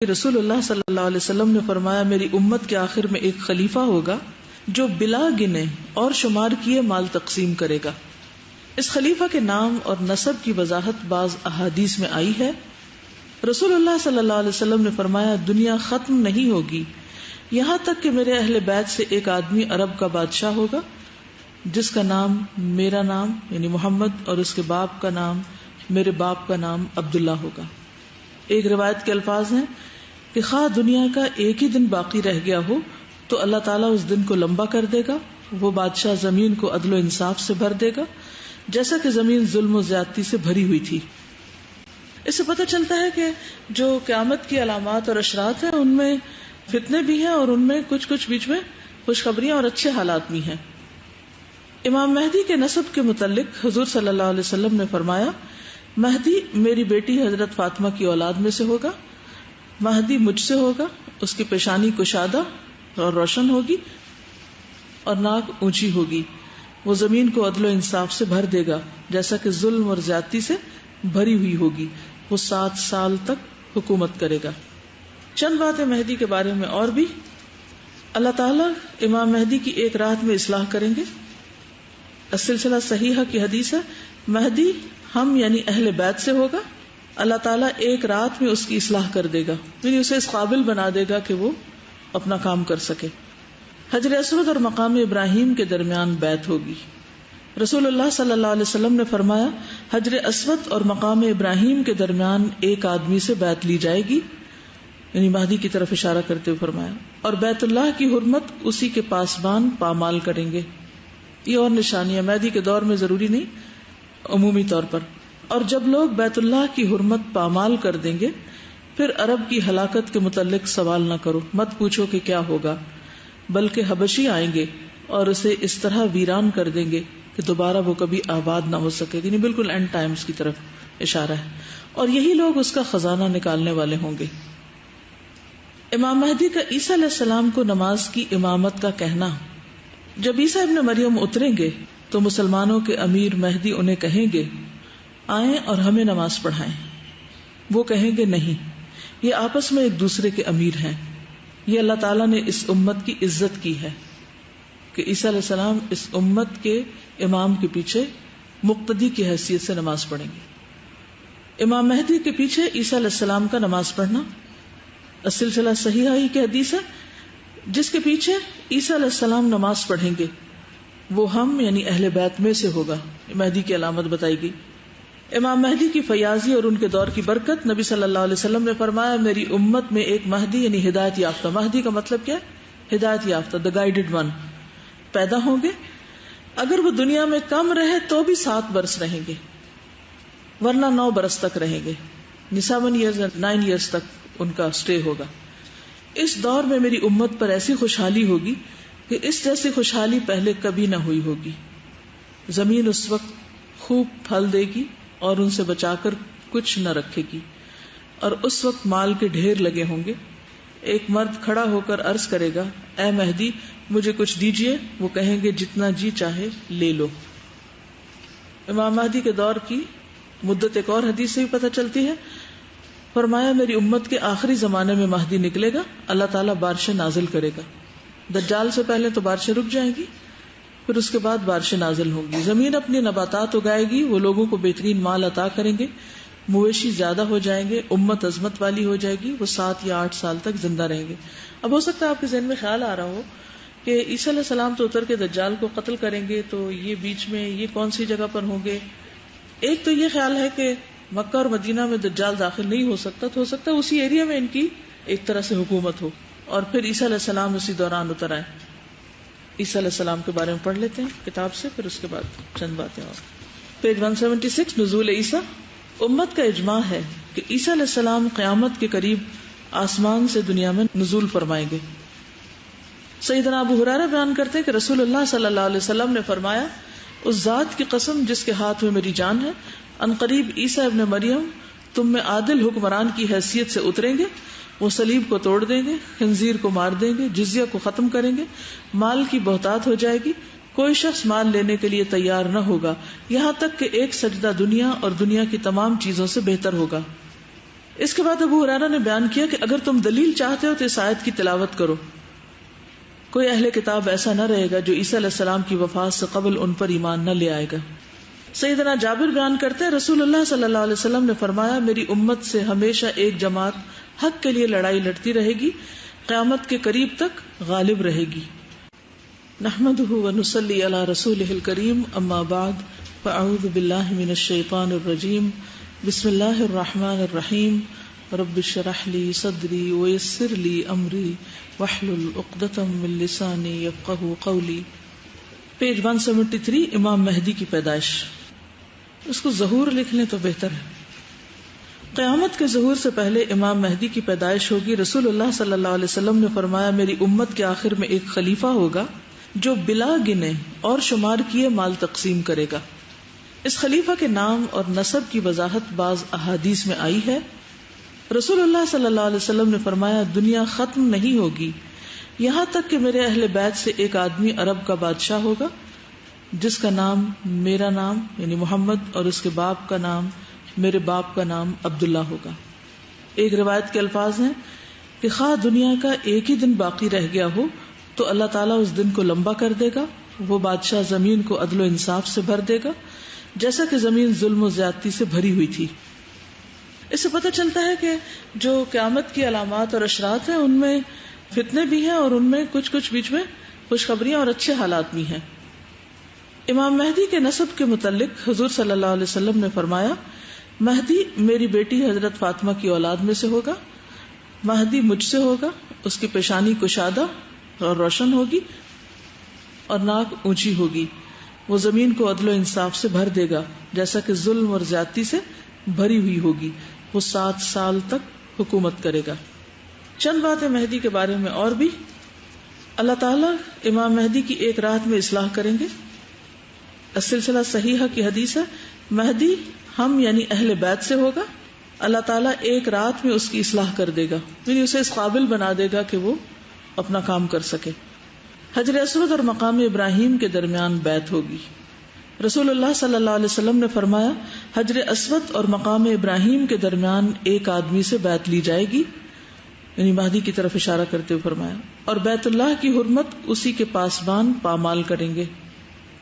رسول اللہ صلی اللہ علیہ وسلم نے فرمایا میری امت کے آخر میں ایک خلیفہ ہوگا جو بلا گنے اور شمار کیے مال تقسیم کرے گا. اس خلیفہ کے نام اور نسب کی وضاحت بعض احادیث میں آئی ہے. رسول اللہ صلی اللہ علیہ وسلم نے فرمایا دنیا ختم نہیں ہوگی یہاں تک کہ میرے اہل بیت سے ایک آدمی عرب کا بادشاہ ہوگا جس کا نام میرا نام یعنی محمد اور اس کے باپ کا نام میرے باپ کا نام عبداللہ ہوگا. ایک روایت کے الفاظ ہیں کہ خواہ دنیا کا ایک ہی دن باقی رہ گیا ہو تو اللہ تعالیٰ اس دن کو لمبا کر دے گا. وہ بادشاہ زمین کو عدل و انصاف سے بھر دے گا جیسا کہ زمین ظلم و زیادتی سے بھری ہوئی تھی. اس سے پتہ چلتا ہے کہ جو قیامت کی علامات اور اشراط ہیں ان میں فتنے بھی ہیں اور ان میں کچھ بیچ میں خوشخبریاں اور اچھے حالات بھی ہیں. امام مہدی کے نسب کے متعلق حضور صلی اللہ علیہ وسلم نے فرمایا مہدی میری بیٹی حضرت فاطمہ کی اولاد میں سے ہوگا. مہدی مجھ سے ہوگا. اس کی پیشانی کشادہ اور روشن ہوگی اور ناک اونچی ہوگی. وہ زمین کو عدل و انصاف سے بھر دے گا جیسا کہ ظلم اور زیادتی سے بھری ہوئی ہوگی. وہ 7 سال تک حکومت کرے گا. چند باتیں مہدی کے بارے میں اور بھی. اللہ تعالیٰ امام مہدی کی ایک رات میں اصلاح کریں گے. السلسلہ صحیحہ کی حدیث ہے مہدی ہم یعنی اہل بیت سے ہوگا. اللہ تعالیٰ ایک رات میں اس کی اصلاح کر دے گا یعنی اسے اس قابل بنا دے گا کہ وہ اپنا کام کر سکے. حجر اسود اور مقام ابراہیم کے درمیان بیت ہوگی. رسول اللہ صلی اللہ علیہ وسلم نے فرمایا حجر اسود اور مقام ابراہیم کے درمیان ایک آدمی سے بیت لی جائے گی یعنی مہدی کی طرف اشارہ کرتے ہوئے فرمایا اور بیت اللہ کی حرمت اسی کے پاسبان پامال کریں گے. یہ اور نشانیاں مہدی کے دور میں ضروری نہیں عمومی طور پر. اور جب لوگ بیت اللہ کی حرمت پامال کر دیں گے پھر عرب کی ہلاکت کے متعلق سوال نہ کرو. مت پوچھو کہ کیا ہوگا بلکہ حبشی آئیں گے اور اسے اس طرح ویران کر دیں گے کہ دوبارہ وہ کبھی آباد نہ ہو سکے. یعنی بالکل اینڈ ٹائمز کی طرف اشارہ ہے اور یہی لوگ اس کا خزانہ نکالنے والے ہوں گے. امام مہدی کا عیسیٰ علیہ السلام کو نماز کی امامت کا کہنا. جب عیسیٰ ابن مریم اتریں گے تو مسلمانوں کے امیر مہدی انہیں کہیں گے آئیں اور ہمیں نماز پڑھائیں. وہ کہیں گے نہیں یہ آپس میں ایک دوسرے کے امیر ہیں. یہ اللہ تعالیٰ نے اس امت کی عزت کی ہے کہ عیسیٰ علیہ السلام اس امت کے امام کے پیچھے مقتدی کی حیثیت سے نماز پڑھیں گے. امام مہدی کے پیچھے عیسیٰ علیہ السلام کا نماز پڑھنا السلسلہ صحیحہ ہی کی حدیث ہے. جس کے پیچھے عیسیٰ علیہ السلام نماز پڑھیں گے وہ ہم یعنی اہل بیت میں سے ہوگا. مہدی کی علامت بتائی گئی. امام مہدی کی فیاضی اور ان کے دور کی برکت. نبی صلی اللہ علیہ وسلم نے فرمایا میری امت میں ایک مہدی یعنی ہدایت یافتہ. مہدی کا مطلب کیا ہے؟ ہدایت یافتہ the guided one پیدا ہوں گے. اگر وہ دنیا میں کم رہے تو بھی 7 برس رہیں گے ورنہ 9 برس تک رہیں گے. 7 years and 9 years تک ان کا سٹے ہوگا. اس دور میں میری امت پر ایسی خوشحالی ہوگی کہ اس جیسی خوشحالی پہلے کبھی نہ ہوئی ہوگی. زمین اس وقت خوب پھل دے گی اور ان سے بچا کر کچھ نہ رکھے گی اور اس وقت مال کے ڈھیر لگے ہوں گے. ایک مرد کھڑا ہو کر عرض کرے گا اے مہدی مجھے کچھ دیجئے. وہ کہیں گے جتنا جی چاہے لے لو. امام مہدی کے دور کی مدت ایک اور حدیث سے بھی پتہ چلتی ہے. فرمایا میری امت کے آخری زمانے میں مہدی نکلے گا. اللہ تعالیٰ بارشیں نازل کرے گا. دجال سے پہلے تو بارشیں رک جائیں گی پھر اس کے بعد بارشیں نازل ہوں گی. زمین اپنی نباتات اگائے گی. وہ لوگوں کو بہترین مال عطا کریں گے. مویشی زیادہ ہو جائیں گے. امت عظمت والی ہو جائے گی. وہ 7 یا 8 سال تک زندہ رہیں گے. اب ہو سکتا ہے آپ کے ذہن میں خیال آ رہا ہو کہ عیسیٰ علیہ السلام تو اتر کے دجال کو قتل کریں گے تو یہ بیچ میں یہ کون سی جگہ پر ہوں گے. ایک تو یہ خیال ہے کہ مکہ اور مدینہ میں دجال داخل نہیں ہو سکتا تو ہو سکتا ہے اسی ایریا میں ان کی ایک طرح سے حکومت ہو اور پھر عیسیٰ علیہ السلام اسی دوران اتر آئے. عیسیٰ علیہ السلام کے بارے میں پڑھ لیتے ہیں کتاب سے پھر اس کے بعد چند باتیں اور. پیج 176 نزول عیسیٰ. امت کا اجماع ہے کہ عیسیٰ علیہ السلام قیامت کے قریب آسمان سے دنیا میں نزول فرمائیں گے. سیدنا ابو ہریرہ بیان کرتے ہیں کہ رسول اللہ صلی اللہ علیہ وسلم نے فرمایا اس ذات کی قسم جس کے ہاتھ میں میری جان ہے ان قریب عیسیٰ ابن مریم تم میں عادل حکمران کی حیثیت سے اتریں گے. وہ صلیب کو توڑ دیں گے, خنزیر کو مار دیں گے, جزیہ کو ختم کریں گے, مال کی بہتات ہو جائے گی, کوئی شخص مال لینے کے لیے تیار نہ ہوگا یہاں تک کہ ایک سجدہ دنیا اور دنیا کی تمام چیزوں سے بہتر ہوگا. اس کے بعد ابو ہریرہ نے بیان کیا کہ اگر تم دلیل چاہتے ہو تو اس آیت کی تلاوت کرو. کوئی اہل کتاب ایسا نہ رہے گا جو عیسیٰ علیہ السلام کی وفات سے قبل ان پر ایمان نہ لے آئے گا. سیدنا جابر بیان کرتے ہیں رسول اللہ صلی اللہ علیہ وسلم نے فرمایا میری امت سے ہمیشہ ایک جماعت حق کے لیے لڑائی لڑتی رہے گی، قیامت کے قریب تک غالب رہے گی. نحمده ونصلی علی رسولہ الکریم، اما بعد فاعوذ باللہ من الشیطان الرجیم، بسم اللہ الرحمن الرحیم. رب اشرح لی صدری ویسر لی امری واحلل عقدۃ من لسانی یفقہوا قولی. پیج 173 امام مہدی کی پیدائش. اس کو ظہور لکھ لیں تو بہتر ہے. قیامت کے ظہور سے پہلے امام مہدی کی پیدائش ہوگی. رسول اللہ صلی اللہ علیہ وسلم نے فرمایا میری امت کے آخر میں ایک خلیفہ ہوگا جو بلا گنے اور شمار کیے مال تقسیم کرے گا. اس خلیفہ کے نام اور نسب کی وضاحت بعض احادیث میں آئی ہے. رسول اللہ صلی اللہ علیہ وسلم نے فرمایا دنیا ختم نہیں ہوگی یہاں تک کہ میرے اہل بیت سے ایک آدمی عرب کا بادشاہ ہوگا جس کا نام میرا نام یعنی محمد اور اس کے باپ کا نام میرے باپ کا نام عبداللہ ہوگا. ایک روایت کے الفاظ ہیں کہ خواہ دنیا کا ایک ہی دن باقی رہ گیا ہو تو اللہ تعالیٰ اس دن کو لمبا کر دے گا. وہ بادشاہ زمین کو عدل و انصاف سے بھر دے گا جیسا کہ زمین ظلم و زیادتی سے بھری ہوئی تھی. اس سے پتہ چلتا ہے کہ جو قیامت کی علامات اور اشراط ہیں ان میں فتنے بھی ہیں اور ان میں کچھ بیچ میں خوشخبریاں اور اچھے حالات بھی ہیں. امام مہدی کے نسب کے متعلق حضور صلی اللہ علیہ وسلم نے فرمایا مہدی میری بیٹی حضرت فاطمہ کی اولاد میں سے ہوگا. مہدی مجھ سے ہوگا، اس کی پیشانی کشادہ اور روشن ہوگی اور ناک اونچی ہوگی. وہ زمین کو عدل و انصاف سے بھر دے گا جیسا کہ ظلم اور زیادتی سے بھری ہوئی ہوگی. وہ 7 سال تک حکومت کرے گا. چند باتیں مہدی کے بارے میں اور بھی. اللہ تعالیٰ امام مہدی کی ایک رات میں اصلاح کریں گے. السلسلہ صحیحہ کی حدیث ہے مہدی ہم یعنی اہل بیت سے ہوگا. اللہ تعالیٰ ایک رات میں اس کی اصلاح کر دے گا یعنی اسے اس قابل بنا دے گا کہ وہ اپنا کام کر سکے. حجر اسود اور مقام ابراہیم کے درمیان بیت ہوگی. رسول اللہ صلی اللہ علیہ وسلم نے فرمایا حجر اسود اور مقام ابراہیم کے درمیان ایک آدمی سے بیعت لی جائے گی یعنی مہدی کی طرف اشارہ کرتے ہوئے فرمایا اور بیت اللہ کی حرمت اسی کے پاسبان پامال کریں گے.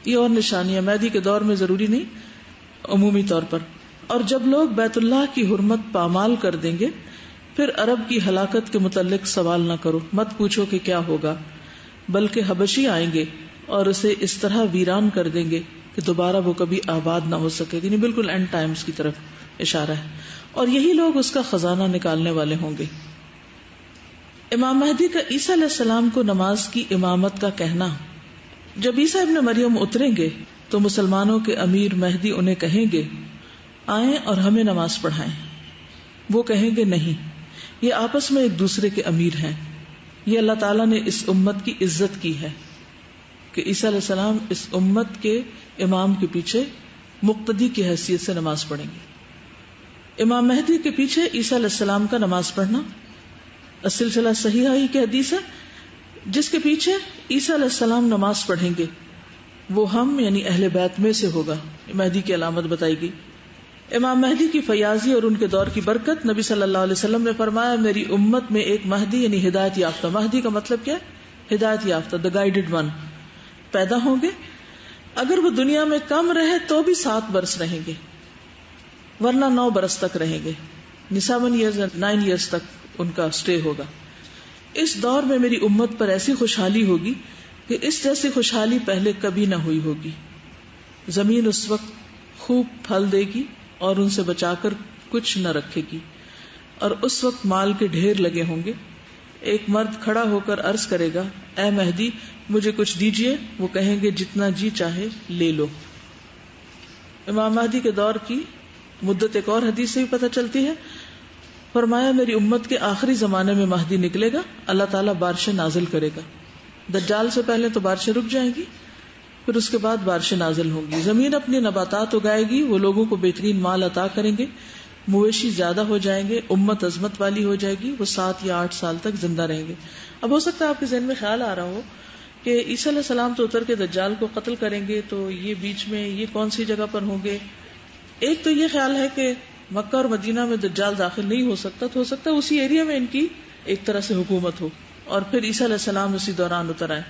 یہ اور نشانی ہے مہدی کے دور میں، ضروری نہیں عمومی طور پر. اور جب لوگ بیت اللہ کی حرمت پامال کر دیں گے پھر عرب کی ہلاکت کے متعلق سوال نہ کرو، مت پوچھو کہ کیا ہوگا، بلکہ حبشی آئیں گے اور اسے اس طرح ویران کر دیں گے کہ دوبارہ وہ کبھی آباد نہ ہو سکے. یعنی بالکل اینڈ ٹائمز کی طرف اشارہ ہے اور یہی لوگ اس کا خزانہ نکالنے والے ہوں گے. امام مہدی کا عیسیٰ علیہ السلام کو نماز کی امامت کا کہنا. جب عیسیٰ ابن مریم اتریں گے تو مسلمانوں کے امیر مہدی انہیں کہیں گے آئیں اور ہمیں نماز پڑھائیں. وہ کہیں گے نہیں، یہ آپس میں ایک دوسرے کے امیر ہیں. یہ اللہ تعالیٰ نے اس امت کی عزت کی ہے کہ عیسیٰ علیہ السلام اس امت کے امام کے پیچھے مقتدی کی حیثیت سے نماز پڑھیں گے. امام مہدی کے پیچھے عیسیٰ علیہ السلام کا نماز پڑھنا السلسلہ صحیحہ ہی کی حدیث ہے. جس کے پیچھے عیسیٰ علیہ السلام نماز پڑھیں گے وہ ہم یعنی اہل بیت میں سے ہوگا. مہدی کی علامت بتائی گئی. امام مہدی کی فیاضی اور ان کے دور کی برکت. نبی صلی اللہ علیہ وسلم نے فرمایا میری امت میں ایک مہدی یعنی ہدایت یافتہ، مہدی کا مطلب کیا ہے؟ ہدایت یافتہ، the guided one پیدا ہوں گے. اگر وہ دنیا میں کم رہے تو بھی 7 برس رہیں گے ورنہ 9 برس تک رہیں گے. 7 years and 9 years تک ان کا سٹے ہوگا. اس دور میں میری امت پر ایسی خوشحالی ہوگی کہ اس جیسی خوشحالی پہلے کبھی نہ ہوئی ہوگی. زمین اس وقت خوب پھل دے گی اور ان سے بچا کر کچھ نہ رکھے گی اور اس وقت مال کے ڈھیر لگے ہوں گے. ایک مرد کھڑا ہو کر عرض کرے گا اے مہدی مجھے کچھ دیجئے. وہ کہیں گے جتنا جی چاہے لے لو. امام مہدی کے دور کی مدت ایک اور حدیث سے بھی پتہ چلتی ہے. فرمایا میری امت کے آخری زمانے میں مہدی نکلے گا، اللہ تعالیٰ بارشیں نازل کرے گا. دجال سے پہلے تو بارشیں رک جائیں گی، پھر اس کے بعد بارشیں نازل ہوں گی. زمین اپنی نباتات اگائے گی، وہ لوگوں کو بہترین مال عطا کریں گے، مویشی زیادہ ہو جائیں گے، امت عظمت والی ہو جائے گی. وہ 7 یا 8 سال تک زندہ رہیں گے. اب ہو سکتا ہے آپ کے ذہن میں خیال آ رہا ہو کہ عیسیٰ علیہ السلام تو اتر کے دجال کو قتل کریں گے، تو یہ بیچ میں یہ کون سی جگہ پر ہوں گے؟ ایک تو یہ خیال ہے کہ مکہ اور مدینہ میں دجال داخل نہیں ہو سکتا، تو ہو سکتا ہے اسی ایریا میں ان کی ایک طرح سے حکومت ہو، اور پھر عیسیٰ علیہ السلام اسی دوران اتر آئے.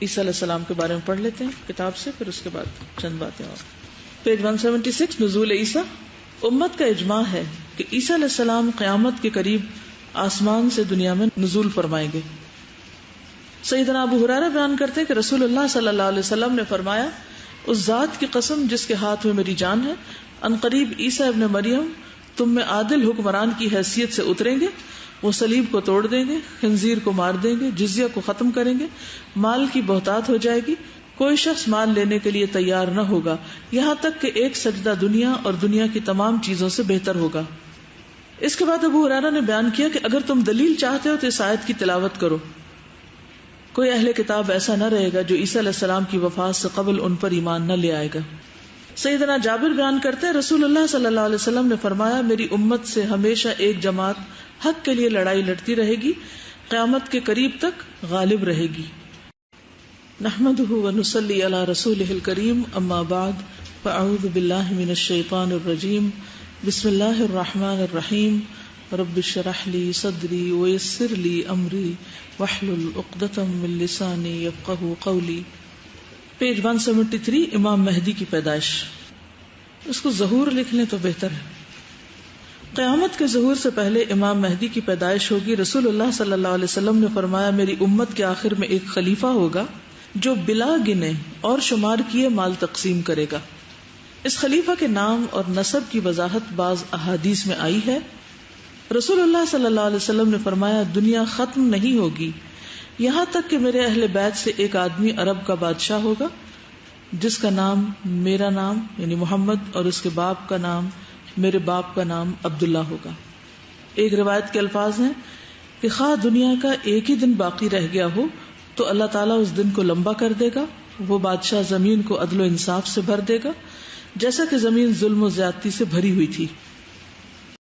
عیسیٰ علیہ السلام کے بارے میں پڑھ لیتے ہیں کتاب سے، پھر اس کے بعد چند باتیں اور. پیج 176 نزول عیسیٰ. امت کا اجماع ہے کہ عیسیٰ علیہ السلام قیامت کے قریب آسمان سے دنیا میں نزول فرمائیں گے. سیدنا ابو ہریرہ بیان کرتے ہیں کہ رسول اللہ صلی اللہ علیہ وسلم نے فرمایا، اس ذات کی قسم جس کے ہاتھ میں میری جان ہے، ان قریب عیسیٰ ابن مریم تم میں عادل حکمران کی حیثیت سے اتریں گے. وہ صلیب کو توڑ دیں گے، خنزیر کو مار دیں گے، جزیہ کو ختم کریں گے، مال کی بہتات ہو جائے گی، کوئی شخص مال لینے کے لیے تیار نہ ہوگا یہاں تک کہ ایک سجدہ دنیا اور دنیا کی تمام چیزوں سے بہتر ہوگا. اس کے بعد ابو ہریرہ نے بیان کیا کہ اگر تم دلیل چاہتے ہو تو اس آیت کی تلاوت کرو. کوئی اہل کتاب ایسا نہ رہے گا جو عیسیٰ علیہ السلام کی وفات سے قبل ان پر ایمان نہ لے آئے گا. سیدنا جابر بیان کرتے ہیں رسول اللہ صلی اللہ علیہ وسلم نے فرمایا، میری امت سے ہمیشہ ایک جماعت حق کے لیے لڑائی لڑتی رہے گی، قیامت کے قریب تک غالب رہے گی. نحمده ونصلي على رسوله الكريم اما بعد فاعوذ باللہ من الشیطان الرجیم بسم اللہ الرحمن الرحیم رب اشرح لي صدری ويسر لي امری واحلل عقدۃ من لسانی یفقهوا قولی. پیج 173 امام مہدی کی پیدائش. اس کو ظہور لکھ لیں تو بہتر ہے. قیامت کے ظہور سے پہلے امام مہدی کی پیدائش ہوگی. رسول اللہ صلی اللہ علیہ وسلم نے فرمایا، میری امت کے آخر میں ایک خلیفہ ہوگا جو بلا گنے اور شمار کیے مال تقسیم کرے گا. اس خلیفہ کے نام اور نسب کی وضاحت بعض احادیث میں آئی ہے. رسول اللہ صلی اللہ علیہ وسلم نے فرمایا، دنیا ختم نہیں ہوگی یہاں تک کہ میرے اہل بیت سے ایک آدمی عرب کا بادشاہ ہوگا جس کا نام میرا نام یعنی محمد اور اس کے باپ کا نام میرے باپ کا نام عبداللہ ہوگا. ایک روایت کے الفاظ ہیں کہ خواہ دنیا کا ایک ہی دن باقی رہ گیا ہو تو اللہ تعالیٰ اس دن کو لمبا کر دے گا. وہ بادشاہ زمین کو عدل و انصاف سے بھر دے گا جیسا کہ زمین ظلم و زیادتی سے بھری ہوئی تھی.